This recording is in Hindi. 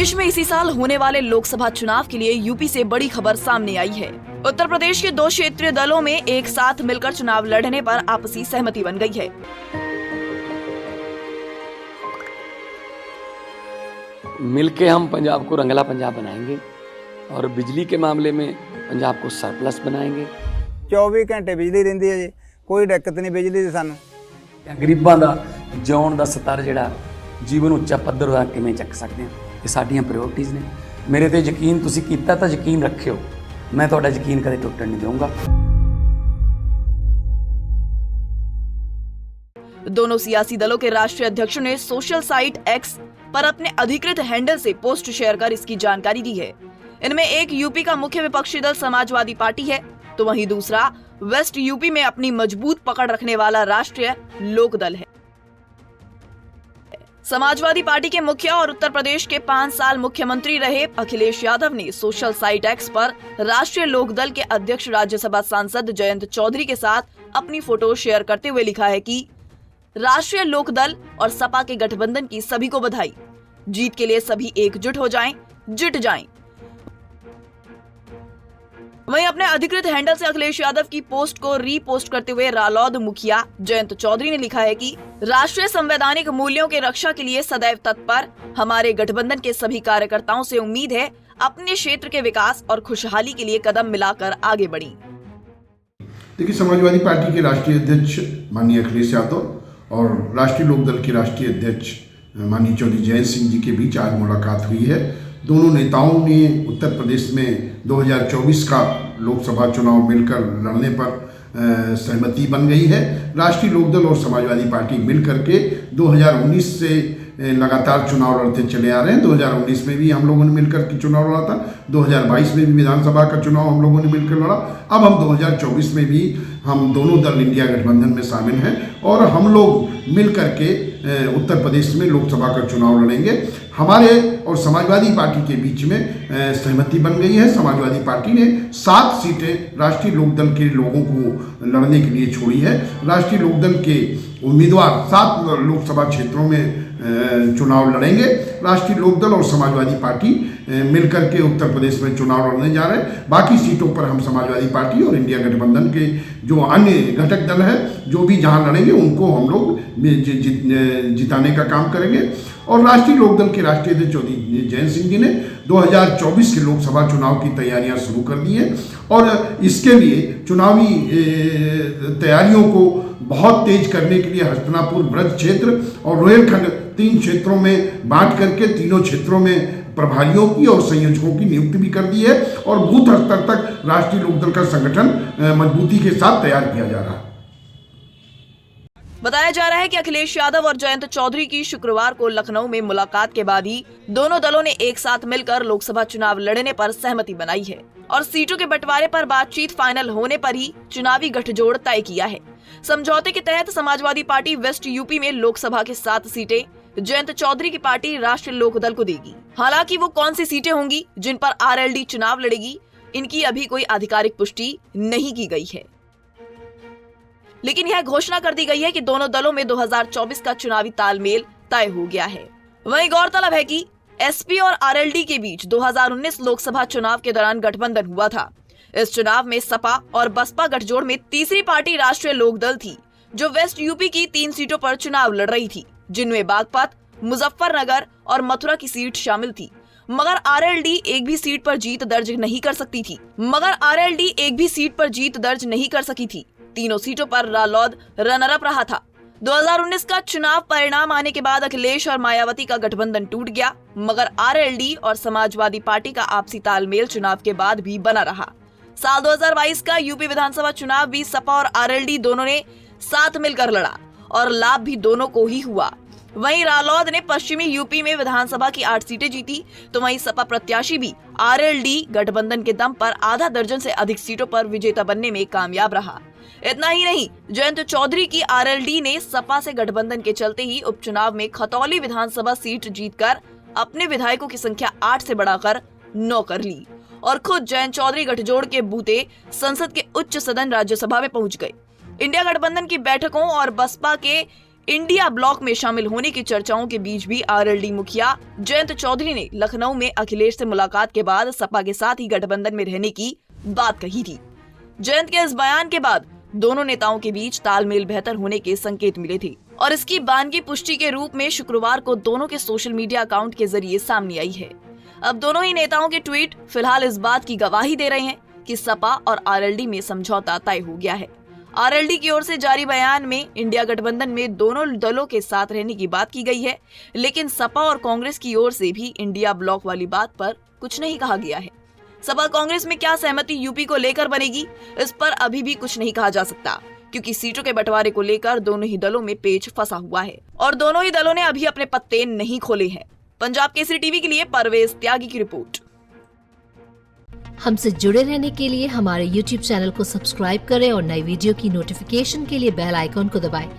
देश में इसी साल होने वाले लोकसभा चुनाव के लिए यूपी से बड़ी खबर सामने आई है। उत्तर प्रदेश के 2 क्षेत्रीय दलों में एक साथ मिलकर चुनाव लड़ने पर आपसी सहमति बन गई है। मिलके हम पंजाब को रंगला पंजाब बनाएंगे और बिजली के मामले में पंजाब को सरप्लस बनाएंगे। 24 घंटे बिजली रहिंदी है जी, कोई दिक्कत नहीं बिजली दी सानू। गरीबां दा जिउण दा स्तर जिहड़ा जीवन ਉੱਚਾ ਪੱਧਰ ਦਾ ਕਿਵੇਂ ਚੱਕ ਸਕਦੇ ਹਾਂ, ਇਹ ਸਾਡੀਆਂ ਪ੍ਰਾਇੋਰਟੀਜ਼ ਨੇ। ਮੇਰੇ ਤੇ ਯਕੀਨ ਤੁਸੀਂ ਕੀਤਾ ਤਾਂ ਯਕੀਨ ਰੱਖਿਓ, मैं ਤੁਹਾਡਾ ਯਕੀਨ ਕਦੇ ਟੁੱਟਣ ਨਹੀਂ ਦਊਂਗਾ। दोनों सियासी दलों के राष्ट्रीय अध्यक्षों ने सोशल साइट एक्स पर अपने अधिकृत हैंडल से पोस्ट शेयर कर इसकी जानकारी दी है। इनमें एक यूपी का मुख्य विपक्षी दल समाजवादी पार्टी है, तो वहीं दूसरा वेस्ट यूपी में अपनी मजबूत पकड़ रखने वाला राष्ट्रीय लोक दल है। समाजवादी पार्टी के मुखिया और उत्तर प्रदेश के 5 साल मुख्यमंत्री रहे अखिलेश यादव ने सोशल साइट एक्स पर राष्ट्रीय लोक दल के अध्यक्ष राज्यसभा सांसद जयंत चौधरी के साथ अपनी फोटो शेयर करते हुए लिखा है कि राष्ट्रीय लोक दल और सपा के गठबंधन की सभी को बधाई, जीत के लिए सभी एकजुट हो जाएं, जुट जाएं। वहीं अपने अधिकृत हैंडल से अखिलेश यादव की पोस्ट को रीपोस्ट करते हुए रालोद मुखिया जयंत चौधरी ने लिखा है कि राष्ट्रीय संवैधानिक मूल्यों के रक्षा के लिए सदैव तत्पर हमारे गठबंधन के सभी कार्यकर्ताओं से उम्मीद है अपने क्षेत्र के विकास और खुशहाली के लिए कदम मिलाकर आगे बढ़ी। देखिए, समाजवादी पार्टी के राष्ट्रीय अध्यक्ष माननीय अखिलेश यादव और राष्ट्रीय लोकदल के राष्ट्रीय अध्यक्ष माननीय चौधरी जयंत सिंह जी के बीच आज मुलाकात हुई है। दोनों नेताओं ने उत्तर प्रदेश में 2024 का लोकसभा चुनाव मिलकर लड़ने पर सहमति बन गई है। राष्ट्रीय लोकदल और समाजवादी पार्टी मिलकर के 2019 से लगातार चुनाव लड़ते चले आ रहे हैं। 2019 में भी हम लोगों ने मिलकर के चुनाव लड़ा था, 2022 में भी विधानसभा का चुनाव हम लोगों ने मिलकर लड़ा। अब हम 2024 में भी हम दोनों दल इंडिया गठबंधन में शामिल हैं और हम लोग मिलकर के उत्तर प्रदेश में लोकसभा का चुनाव लड़ेंगे। हमारे और समाजवादी पार्टी के बीच में सहमति बन गई है। समाजवादी पार्टी ने 7 सीटें राष्ट्रीय लोकदल के लोगों को लड़ने के लिए छोड़ी है। राष्ट्रीय लोकदल के उम्मीदवार 7 लोकसभा क्षेत्रों में चुनाव लड़ेंगे। राष्ट्रीय लोकदल और समाजवादी पार्टी मिलकर के उत्तर प्रदेश में चुनाव लड़ने जा रहे हैं। बाकी सीटों पर हम समाजवादी पार्टी और इंडिया गठबंधन के जो अन्य घटक दल हैं जो भी जहां लड़ेंगे उनको हम लोग जिताने का काम करेंगे। और राष्ट्रीय लोकदल के राष्ट्रीय अध्यक्ष चौधरी जयंत सिंह जी ने 2024 के लोकसभा चुनाव की तैयारियां शुरू कर दी है और इसके लिए चुनावी तैयारियों को बहुत तेज करने के लिए हस्तिनापुर ब्रज क्षेत्र और रोहिलखंड 3 क्षेत्रों में बांट करके तीनों क्षेत्रों में प्रभारियों की और संयोजकों की नियुक्ति भी कर दी है और बूथ स्तर तक राष्ट्रीय लोकदल का संगठन मजबूती के साथ तैयार किया जा रहा है। बताया जा रहा है कि अखिलेश यादव और जयंत चौधरी की शुक्रवार को लखनऊ में मुलाकात के बाद ही दोनों दलों ने एक साथ मिलकर लोकसभा चुनाव लड़ने पर सहमति बनाई है और सीटों के बंटवारे पर बातचीत फाइनल होने पर ही चुनावी गठजोड़ तय किया है। समझौते के तहत समाजवादी पार्टी वेस्ट यूपी में लोकसभा के 7 सीटें जयंत चौधरी की पार्टी राष्ट्रीय लोकदल को देगी। हालांकि वो कौन सी सीटें होंगी जिन पर आरएलडी चुनाव लड़ेगी, इनकी अभी कोई आधिकारिक पुष्टि नहीं की गई है, लेकिन यह घोषणा कर दी गई है कि दोनों दलों में 2024 का चुनावी तालमेल तय हो गया है। वहीं गौरतलब है कि एसपी और आरएलडी के बीच 2019 लोकसभा चुनाव के दौरान गठबंधन हुआ था। इस चुनाव में सपा और बसपा गठजोड़ में तीसरी पार्टी राष्ट्रीय लोकदल थी, जो वेस्ट यूपी की 3 सीटों पर चुनाव लड़ रही थी, जिनमें बागपत, मुजफ्फरनगर और मथुरा की सीट शामिल थी। मगर आरएलडी एक भी सीट पर जीत दर्ज नहीं कर सकी थी। तीनों सीटों पर रालोद रनर अप रहा था। 2019 का चुनाव परिणाम आने के बाद अखिलेश और मायावती का गठबंधन टूट गया, मगर आरएलडी और समाजवादी पार्टी का आपसी तालमेल चुनाव के बाद भी बना रहा। साल 2022 का यूपी विधानसभा चुनाव भी सपा और आरएलडी दोनों ने साथ मिलकर लड़ा और लाभ भी दोनों को ही हुआ। वहीं रालोद ने पश्चिमी यूपी में विधानसभा की 8 सीटें जीती, तो वहीं सपा प्रत्याशी भी आरएलडी गठबंधन के दम पर आधा दर्जन से अधिक सीटों पर विजेता बनने में कामयाब रहा। इतना ही नहीं, जयंत चौधरी की आरएलडी ने सपा से गठबंधन के चलते ही उपचुनाव में खतौली विधानसभा सीट जीतकर अपने विधायकों की संख्या 8 से बढ़ाकर 9 कर ली और खुद जयंत चौधरी गठजोड़ के बूते संसद के उच्च सदन राज्यसभा में पहुंच गए। इंडिया गठबंधन की बैठकों और बसपा के इंडिया ब्लॉक में शामिल होने की चर्चाओं के बीच भी आरएलडी मुखिया जयंत चौधरी ने लखनऊ में अखिलेश से मुलाकात के बाद सपा के साथ ही गठबंधन में रहने की बात कही थी। जयंत के इस बयान के बाद दोनों नेताओं के बीच तालमेल बेहतर होने के संकेत मिले थे और इसकी बानगी पुष्टि के रूप में शुक्रवार को दोनों के सोशल मीडिया अकाउंट के जरिए सामने आई है। अब दोनों ही नेताओं के ट्वीट फिलहाल इस बात की गवाही दे रहे हैं कि सपा और आरएलडी में समझौता तय हो गया है। आरएलडी की ओर से जारी बयान में इंडिया गठबंधन में दोनों दलों के साथ रहने की बात की गई है, लेकिन सपा और कांग्रेस की ओर से भी इंडिया ब्लॉक वाली बात पर कुछ नहीं कहा गया है। सपा कांग्रेस में क्या सहमति यूपी को लेकर बनेगी, इस पर अभी भी कुछ नहीं कहा जा सकता, क्योंकि सीटों के बंटवारे को लेकर दोनों ही दलों में पेच फंसा हुआ है और दोनों ही दलों ने अभी अपने पत्ते नहीं खोले हैं। पंजाब केसरी टीवी के लिए परवेज त्यागी की रिपोर्ट। हमसे जुड़े रहने के लिए हमारे YouTube चैनल को सब्सक्राइब करें और नई वीडियो की नोटिफिकेशन के लिए बेल आइकॉन को दबाएं।